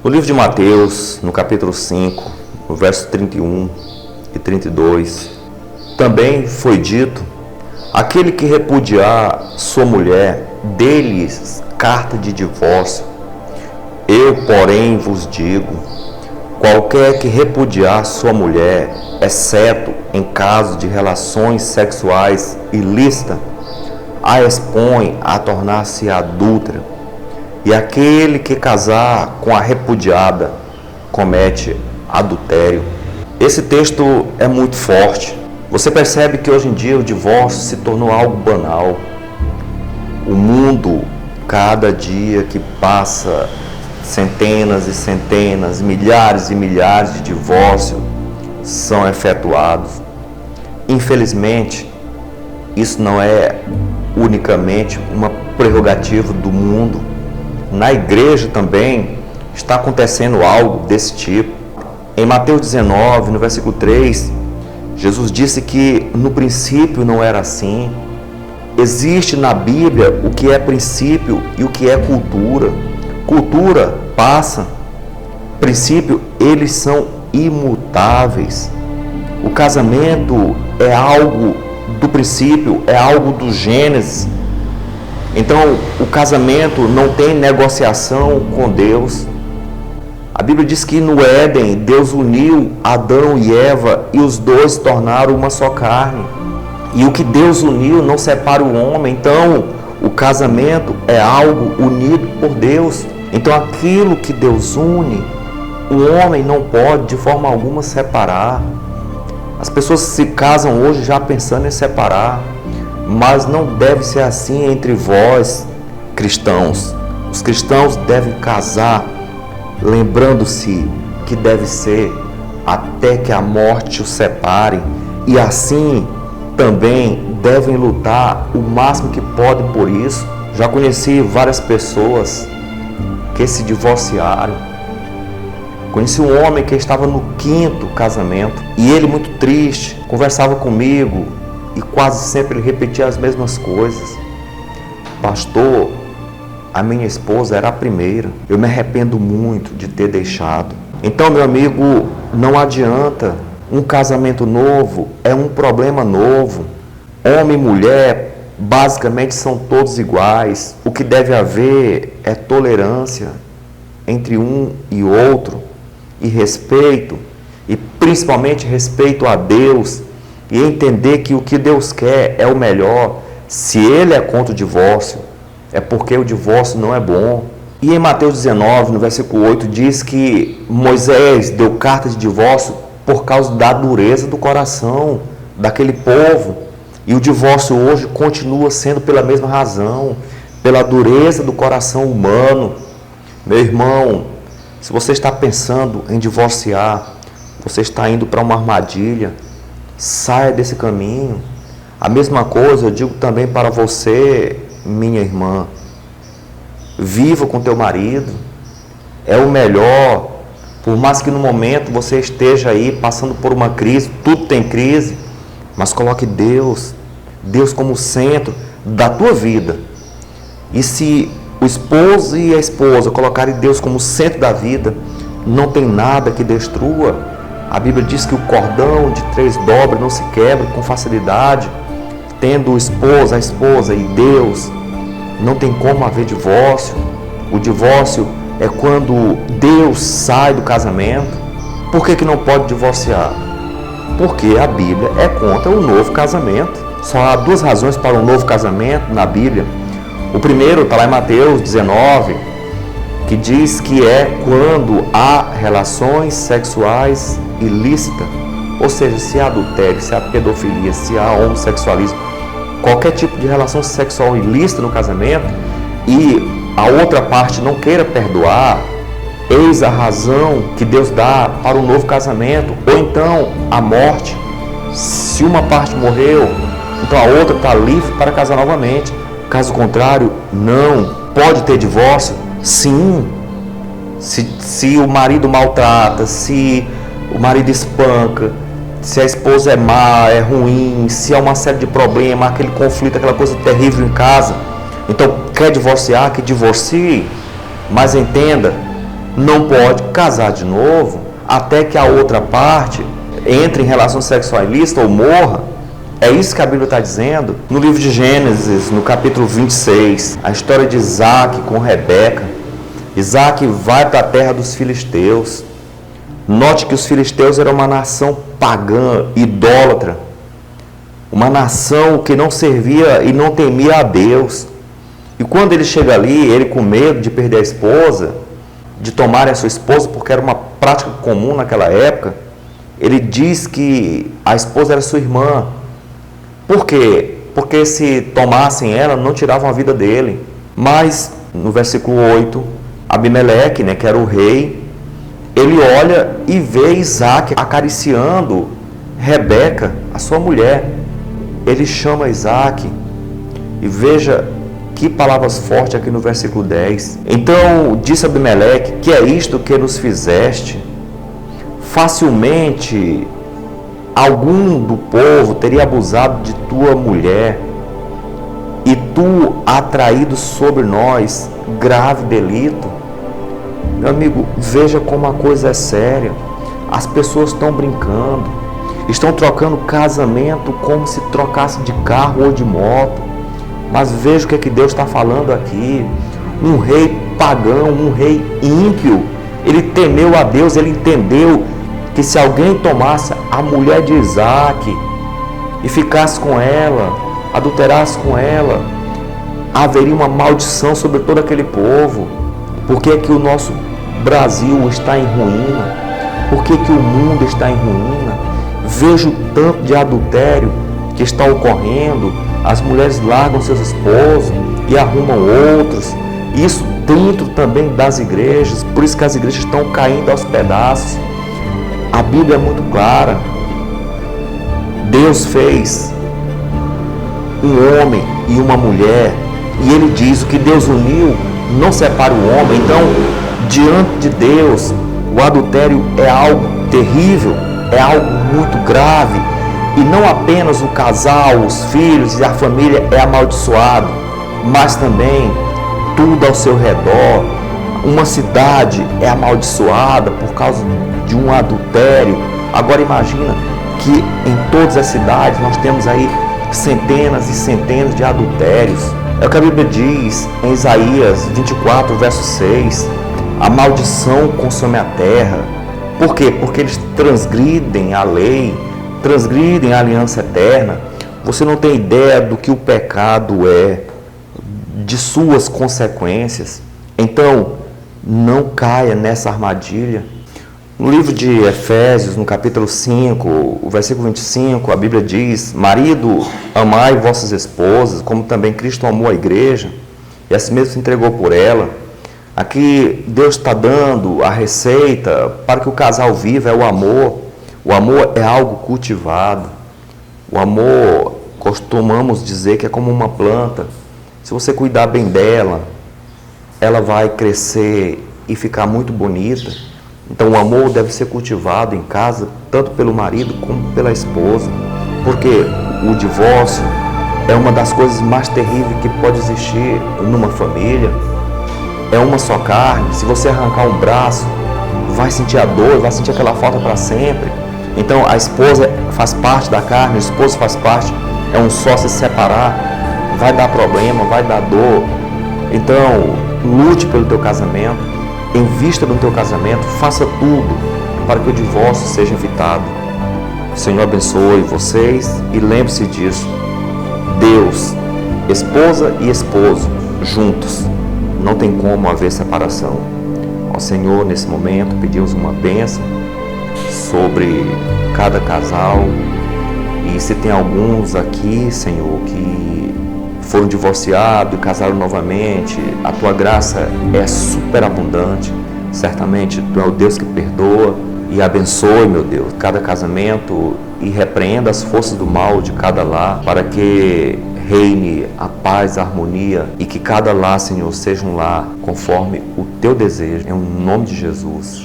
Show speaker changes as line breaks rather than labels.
No livro de Mateus, no capítulo 5, no verso 31 e 32, também foi dito: aquele que repudiar sua mulher, dê-lhes carta de divórcio. Eu, porém, vos digo: qualquer que repudiar sua mulher, exceto em caso de relações sexuais ilícitas, a expõe a tornar-se adúltera. E aquele que casar com a repudiada comete adultério. Esse texto é muito forte. Você percebe que hoje em dia o divórcio se tornou algo banal. O mundo, cada dia que passa, centenas e centenas, milhares e milhares de divórcios são efetuados. Infelizmente, isso não é unicamente uma prerrogativa do mundo. Na igreja também está acontecendo algo desse tipo. Em Mateus 19, no versículo 3, Jesus disse que no princípio não era assim. Existe na Bíblia o que é princípio e o que é cultura. Cultura passa, princípio, eles são imutáveis. O casamento é algo do princípio, é algo do Gênesis. Então, o casamento não tem negociação com Deus. A Bíblia diz que no Éden, Deus uniu Adão e Eva e os dois se tornaram uma só carne. E o que Deus uniu não separa o homem. Então, o casamento é algo unido por Deus. Então, aquilo que Deus une, o homem não pode de forma alguma separar. As pessoas se casam hoje já pensando em separar. Mas não deve ser assim entre vós, cristãos. Os cristãos devem casar, lembrando-se que deve ser até que a morte os separe. E assim também devem lutar o máximo que podem por isso. Já conheci várias pessoas que se divorciaram. Conheci um homem que estava no 5º casamento e ele, muito triste, conversava comigo e quase sempre ele repetia as mesmas coisas. Pastor, a minha esposa era a primeira. Eu me arrependo muito de ter deixado. Então, meu amigo, não adianta. Um casamento novo é um problema novo. Homem e mulher, basicamente, são todos iguais. O que deve haver é tolerância entre um e outro, e respeito, e principalmente respeito a Deus, e entender que o que Deus quer é o melhor. Se Ele é contra o divórcio, é porque o divórcio não é bom. E em Mateus 19, no versículo 8, diz que Moisés deu carta de divórcio por causa da dureza do coração daquele povo. E o divórcio hoje continua sendo pela mesma razão, pela dureza do coração humano. Meu irmão, se você está pensando em divorciar, você está indo para uma armadilha. Saia desse caminho. A mesma coisa eu digo também para você, minha irmã. Viva com teu marido. É o melhor. Por mais que no momento você esteja aí passando por uma crise, tudo tem crise, mas coloque Deus como centro da tua vida. E se o esposo e a esposa colocarem Deus como centro da vida, não tem nada que destrua. A Bíblia diz que o cordão de 3 dobras não se quebra com facilidade. Tendo a esposa e Deus, não tem como haver divórcio. O divórcio é quando Deus sai do casamento. Por que não pode divorciar? Porque a Bíblia é contra o novo casamento. Só há 2 razões para um novo casamento na Bíblia. O primeiro está lá em Mateus 19, que diz que é quando há relações sexuais ilícitas, ou seja, se há adultério, se há pedofilia, se há homossexualismo, qualquer tipo de relação sexual ilícita no casamento, e a outra parte não queira perdoar, eis a razão que Deus dá para o novo casamento, ou então a morte. Se uma parte morreu, então a outra está livre para casar novamente. Caso contrário, não. Pode ter divórcio? Sim. Se o marido maltrata, se o marido espanca, se a esposa é má, é ruim, se há uma série de problemas, aquele conflito, aquela coisa terrível em casa, então quer divorciar, que divorcie, mas entenda não pode casar de novo até que a outra parte entre em relação sexual ilícita ou morra. É isso que a Bíblia está dizendo. No livro de Gênesis, no capítulo 26, a história de Isaac com Rebeca. Isaac vai para a terra dos filisteus. Note que os filisteus eram uma nação pagã, idólatra. Uma nação que não servia e não temia a Deus. E quando ele chega ali, ele com medo de perder a esposa, de tomar a sua esposa, porque era uma prática comum naquela época, ele diz que a esposa era sua irmã. Por quê? Porque se tomassem ela, não tiravam a vida dele. Mas, no versículo 8, Abimeleque, que era o rei, ele olha e vê Isaac acariciando Rebeca, a sua mulher. Ele chama Isaac e veja que palavras fortes aqui no versículo 10. Então disse Abimeleque: que é isto que nos fizeste? Facilmente algum do povo teria abusado de tua mulher, e tu atraído sobre nós grave delito. Meu amigo, veja como a coisa é séria. As pessoas estão brincando, estão trocando casamento como se trocasse de carro ou de moto. Mas veja o que Deus está falando aqui. Um rei pagão, um rei ímpio, ele temeu a Deus, ele entendeu que se alguém tomasse a mulher de Isaac e ficasse com ela, adulterasse com ela, haveria uma maldição sobre todo aquele povo. Por que que o nosso Brasil está em ruína? Por que que o mundo está em ruína? Vejo o tanto de adultério que está ocorrendo. As mulheres largam seus esposos e arrumam outros. Isso dentro também das igrejas. Por isso que as igrejas estão caindo aos pedaços. A Bíblia é muito clara. Deus fez um homem e uma mulher, e Ele diz: o que Deus uniu, não separa o homem. Então, diante de Deus, o adultério é algo terrível, é algo muito grave. E não apenas o casal, os filhos e a família é amaldiçoado, mas também tudo ao seu redor. Uma cidade é amaldiçoada por causa de um adultério. Agora imagina que em todas as cidades nós temos aí centenas e centenas de adultérios. É o que a Bíblia diz em Isaías 24, verso 6. A maldição consome a terra. Por quê? Porque eles transgridem a lei, transgridem a aliança eterna. Você não tem ideia do que o pecado é, de suas consequências. Então, não caia nessa armadilha. No livro de Efésios, no capítulo 5, o versículo 25, a Bíblia diz: marido, amai vossas esposas, como também Cristo amou a igreja, e assim mesmo se entregou por ela. Aqui Deus está dando a receita para que o casal viva, é o amor. O amor é algo cultivado. O amor, costumamos dizer que é como uma planta. Se você cuidar bem dela, ela vai crescer e ficar muito bonita. Então o amor deve ser cultivado em casa, tanto pelo marido como pela esposa. Porque o divórcio é uma das coisas mais terríveis que pode existir numa família. É uma só carne. Se você arrancar um braço, vai sentir a dor, vai sentir aquela falta para sempre. Então a esposa faz parte da carne, o esposo faz parte, é um só. Se separar, vai dar problema, vai dar dor. Então, lute pelo teu casamento, invista no teu casamento, faça tudo para que o divórcio seja evitado. O Senhor abençoe vocês e lembre-se disso. Deus, esposa e esposo, juntos, não tem como haver separação. Ao Senhor, nesse momento, pedimos uma bênção sobre cada casal. E se tem alguns aqui, Senhor, que foram divorciados e casaram novamente, a Tua graça é superabundante. Certamente Tu é o Deus que perdoa e abençoe, meu Deus, cada casamento e repreenda as forças do mal de cada lar, para que reine a paz, a harmonia, e que cada lar, Senhor, seja um lar conforme o Teu desejo. Em nome de Jesus.